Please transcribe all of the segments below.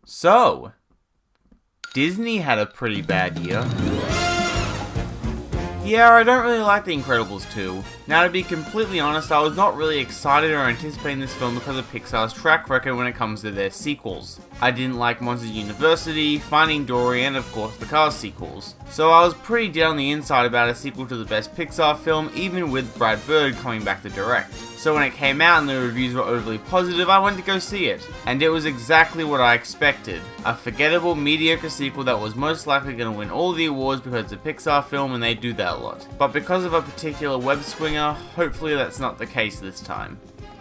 So, Disney had a pretty bad year. Yeah, I don't really like The Incredibles 2. Now, to be completely honest, I was not really excited or anticipating this film because of Pixar's track record when it comes to their sequels. I didn't like Monsters University, Finding Dory, and of course the Cars sequels. So I was pretty dead on the inside about a sequel to the best Pixar film, even with Brad Bird coming back to direct. So when it came out and the reviews were overly positive, I went to go see it. And it was exactly what I expected. A forgettable, mediocre sequel that was most likely going to win all the awards because it's a Pixar film and they do that a lot. But because of a particular web swinger, hopefully that's not the case this time.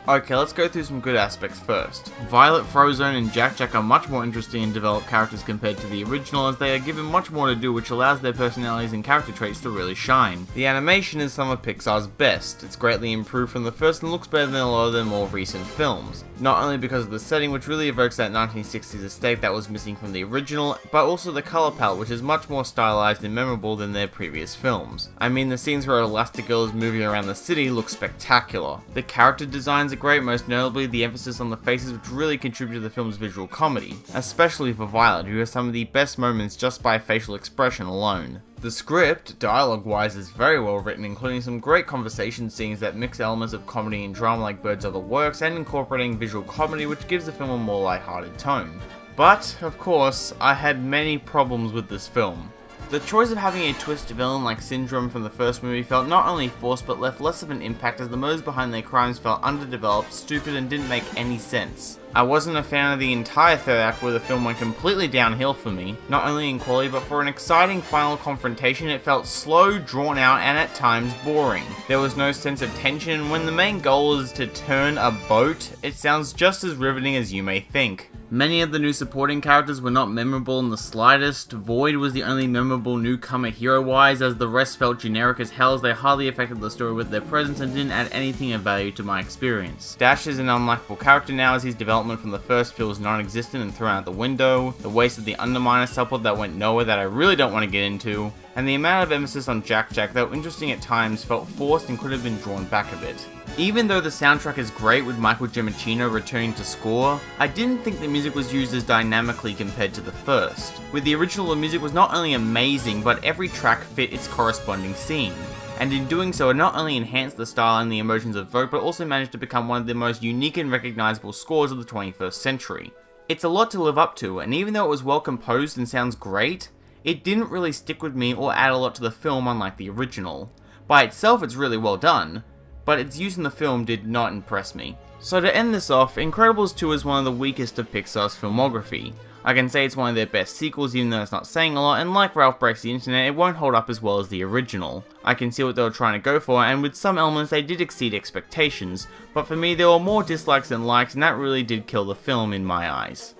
Okay, let's go through some good aspects first. Violet, Frozone, and Jack are much more interesting and developed characters compared to the original, as they are given much more to do, which allows their personalities and character traits to really shine. The animation is some of Pixar's best. It's greatly improved from the first and looks better than a lot of their more recent films. Not only because of the setting, which really evokes that 1960s aesthetic that was missing from the original, but also the color palette, which is much more stylized and memorable than their previous films. I mean, the scenes where Elastigirl is moving around the city look spectacular. The character designs are great, most notably the emphasis on the faces, which really contribute to the film's visual comedy, especially for Violet, who has some of the best moments just by facial expression alone. The script, dialogue-wise, is very well written, including some great conversation scenes that mix elements of comedy and drama like Bird's other works, and incorporating visual comedy, which gives the film a more lighthearted tone. But, of course, I had many problems with this film. The choice of having a twisted villain like Syndrome from the first movie felt not only forced but left less of an impact, as the motives behind their crimes felt underdeveloped, stupid, and didn't make any sense. I wasn't a fan of the entire third act, where the film went completely downhill for me, not only in quality but for an exciting final confrontation. It felt slow, drawn out, and at times boring. There was no sense of tension, and when the main goal is to turn a boat, it sounds just as riveting as you may think. Many of the new supporting characters were not memorable in the slightest. Void was the only memorable newcomer hero-wise, as the rest felt generic as hell, as they hardly affected the story with their presence and didn't add anything of value to my experience. Dash is an unlikable character now, as his development from the first feels non-existent and thrown out the window. The waste of the Underminer subplot that went nowhere that I really don't want to get into. And the amount of emphasis on Jack, though interesting at times, felt forced and could have been drawn back a bit. Even though the soundtrack is great with Michael Giacchino returning to score, I didn't think the music was used as dynamically compared to the first. With the original, the music was not only amazing, but every track fit its corresponding scene. And in doing so, it not only enhanced the style and the emotions evoked, but also managed to become one of the most unique and recognizable scores of the 21st century. It's a lot to live up to, and even though it was well composed and sounds great, it didn't really stick with me or add a lot to the film, unlike the original. By itself, it's really well done, but its use in the film did not impress me. So to end this off, Incredibles 2 is one of the weakest of Pixar's filmography. I can say it's one of their best sequels, even though it's not saying a lot, and like Ralph Breaks the Internet, it won't hold up as well as the original. I can see what they were trying to go for, and with some elements they did exceed expectations, but for me there were more dislikes than likes, and that really did kill the film in my eyes.